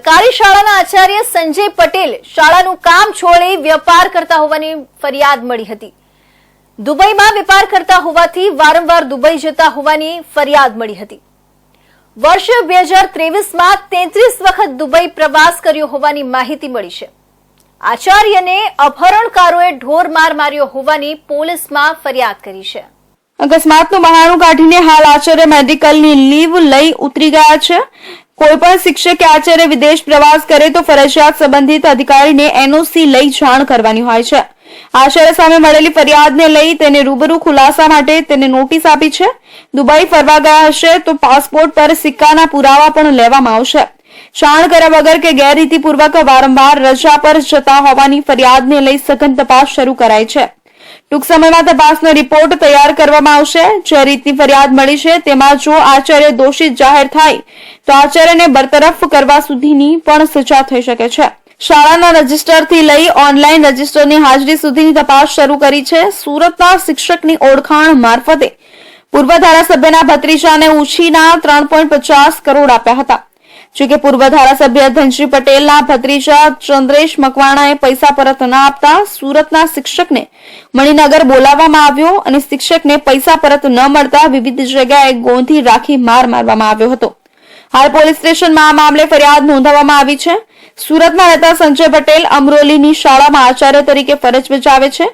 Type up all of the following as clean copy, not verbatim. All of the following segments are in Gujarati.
સરકારી શાળાના આચાર્ય સંજય પટેલ શાળાનું કામ છોડી વેપાર કરતા હોવાની ફરિયાદ મળી હતી। દુબઈમાં વેપાર કરતા હોવાથી વારંવાર દુબઈ જતા હોવાની ફરિયાદ મળી હતી। વર્ષ 2023માં 33 વખત દુબઈ પ્રવાસ કર્યો હોવાની માહિતી મળી છે। આચાર્યને અપહરણકારોએ ઢોર માર માર્યો હોવાની પોલીસમાં ફરિયાદ કરી છે। અકસ્માતનું બહાનું કાઢીને હાલ આચાર્ય મેડિકલની લીવ લઈ ઉતરી ગયા છે। કોઈપણ શિક્ષક કે આચાર્ય વિદેશ પ્રવાસ કરે તો ફરજિયાત સંબંધિત અધિકારીને એનઓસી લઈ જાણ કરવાની હોય છે। આચાર્ય સામે મળેલી ફરિયાદને લઈ તેને રૂબરૂ ખુલાસા માટે તેને નોટિસ આપી છે। દુબઈ ફરવા ગયા હશે તો પાસપોર્ટ પર સિક્કાના પુરાવા પણ લેવામાં આવશે। જાણ કર્યા વગર કે ગેરરીતિપૂર્વક વારંવાર રજા પર જતા હોવાની ફરિયાદને લઈ સઘન તપાસ શરૂ કરાઈ છે। ટૂંક સમયમાં તપાસનો રિપોર્ટ તૈયાર કરવામાં આવશે। જે રીતની ફરિયાદ મળી છે તેમાં જો આચાર્ય દોષિત જાહેર થાય તો આચાર્યને બરતરફ કરવા સુધીની પણ સજા થઈ શકે છે। શાળાના રજીસ્ટરથી લઈ ઓનલાઈન રજીસ્ટરની હાજરી સુધીની તપાસ શરૂ કરી છે। સુરતના શિક્ષકની ઓળખાણ મારફતે પૂર્વ ધારાસભ્યના ભત્રીજાને ઉછીના 3.50 કરોડ આપ્યા હતા। જોકે પૂર્વ ધારાસભ્ય ધનશ્રી પટેલના ભત્રીજા ચંદ્રેશ મકવાણાએ પૈસા પરત ન આપતા સુરતના શિક્ષકને મણિનગર બોલાવવામાં આવ્યો અને શિક્ષકને પૈસા પરત ન મળતા વિવિધ જગ્યાએ ગોંધી રાખી માર મારવામાં આવ્યો હતો। હાલ પોલીસ સ્ટેશનમાં આ મામલે ફરિયાદ નોંધાવવામાં આવી છે। સુરતમાં રહેતા સંજય પટેલ અમરોલીની શાળામાં આચાર્ય તરીકે ફરજ બજાવે છે।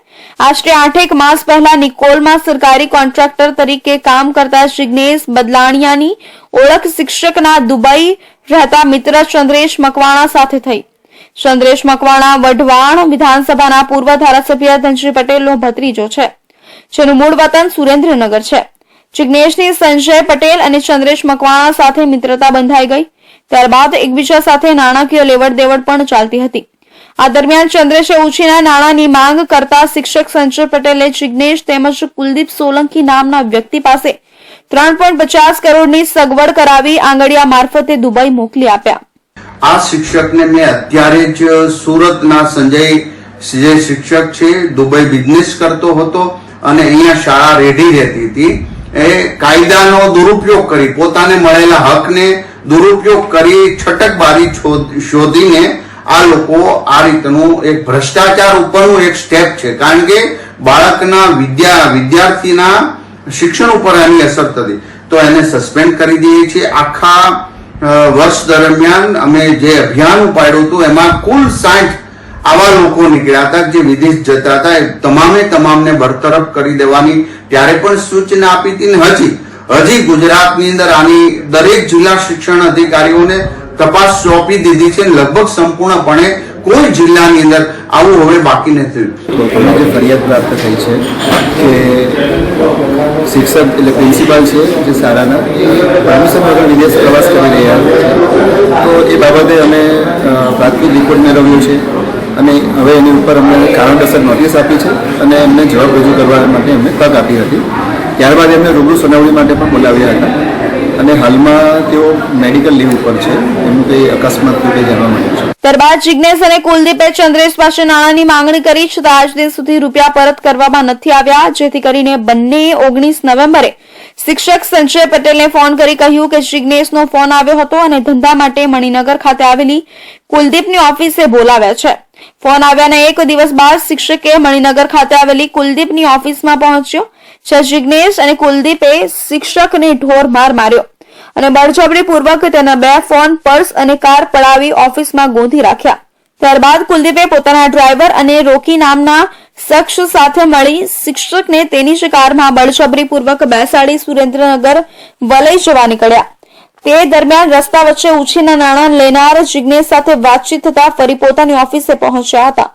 આશરે 8 માસ પહેલા નિકોલમાં સરકારી કોન્ટ્રાક્ટર તરીકે કામ કરતા જિગ્નેશ બદલાણિયાની ઓળખ શિક્ષકના દુબઈ રહેતા મિત્ર ચંદ્રેશ મકવાણા સાથે થઈ। ચંદ્રેશ મકવાણા વઢવાણ વિધાનસભાના પૂર્વ ધારાસભ્ય ધનશ્રી પટેલનો ભત્રીજો છે, જેનું મૂળ વતન સુરેન્દ્રનગર છે। જિગ્નેશની સંજય પટેલ અને ચંદ્રેશ મકવાણા સાથે મિત્રતા બંધાઈ ગઈ। ત્યારબાદ એકબીજા સાથે નાણાકીય લેવડ દેવડ પણ ચાલતી હતી। આ દરમિયાન ચંદ્રેશે ઉછીના નાણાંની માંગ કરતા શિક્ષક સંજય પટેલે જિગ્નેશ તેમજ કુલદીપ સોલંકી નામના વ્યક્તિ પાસે 3.50 કરોડની સગવડ કરાવી આંગડિયા મારફતે દુબઈ મોકલી આપ્યા। આ શિક્ષકને મેં અત્યારે જ સુરતના સંજય જે શિક્ષક છે દુબઈ બિઝનેસ કરતો હતો અને અહીંયા શાળા રેડી રહેતી હતી। એ કાયદાનો દુરુપયોગ કરી પોતાને મળેલા હકને દુરુપયોગ કરી છટકબારી શોધીને આ લોકો આ રીતનું એક ભ્રષ્ટાચાર ઉપરનું એક સ્ટેપ છે। કારણ કે બાળકના વિદ્યાર્થીના શિક્ષણ ઉપર એની અસર થતી તો એને સસ્પેન્ડ કરી દઈએ છીએ। આખા વર્ષ દરમિયાન અમે જે અભિયાન ઉપાડ્યું હતું એમાં કુલ 60 આવા લોકો નીકળ્યા હતા જે વિદેશ જતા હતા। એ તમામને બરતરફ કરી દેવાની ત્યારે પણ સૂચના આપી હતી ને હજી ગુજરાતની અંદર આની દરેક જિલ્લા શિક્ષણ અધિકારીઓને તપાસ સોંપી દીધી છે। લગભગ સંપૂર્ણપણે કોઈ જિલ્લાની અંદર આવું હવે બાકી નથી। જે ફરિયાદ પ્રાપ્ત થઈ છે કે શિક્ષક એટલે પ્રિન્સિપાલ છે જે શાળાના પરમિશન વગર વિદેશ પ્રવાસ કરી રહ્યા છે, તો એ બાબતે અમે પ્રાથમિક રિપોર્ટ મેળવ્યો છે અને હવે એની ઉપર અમને કારણસર નોટિસ આપી છે અને એમને જવાબ રજૂ કરવા માટે એમને તક આપી હતી। ત્યારબાદ એમને રૂબરૂ સુનાવણી માટે પણ બોલાવ્યા હતા અને હાલમાં તેઓ મેડિકલ લીવ ઉપર છે। એમનું કંઈ અકસ્માત કંઈ જાણવા મળ્યું છે। ત્યારબાદ જિગ્નેશ અને કુલદીપે ચંદ્રેશ પાસે નાણાંની માંગણી કરી છતાં આજ દિન સુધી રૂપિયા પરત કરવામાં નથી આવ્યા, જેથી કરીને બંનેએ 19 નવેમ્બરે શિક્ષક સંજય પટેલને ફોન કરી કહ્યું કે જિગ્નેશનો ફોન આવ્યો હતો અને ધંધા માટે મણિનગર ખાતે આવેલી કુલદીપની ઓફિસે બોલાવ્યા છે। ફોન આવ્યાના 1 દિવસ બાદ શિક્ષકે મણિનગર ખાતે આવેલી કુલદીપની ઓફિસમાં પહોંચ્યો, જ્યાં જિગ્નેશ અને કુલદીપે શિક્ષકને ઢોર માર માર્યો અને બળજબરીપૂર્વક તેના 2 ફોન, પર્સ અને કાર પડાવી ઓફિસમાં ગોંધી રાખ્યા। ત્યારબાદ કુલદીપે પોતાના ડ્રાઈવર અને રોકી નામના શખ્સ સાથે મળી શિક્ષકને તેની જ કારમાં બળજબરીપૂર્વક બેસાડી સુરેન્દ્રનગર વલઈ જવા નીકળ્યા। તે દરમિયાન રસ્તા વચ્ચે ઉછીના નાણાં લેનાર જિગ્નેશ સાથે વાતચીત થતા ફરી પોતાની ઓફિસે પહોંચ્યા હતા।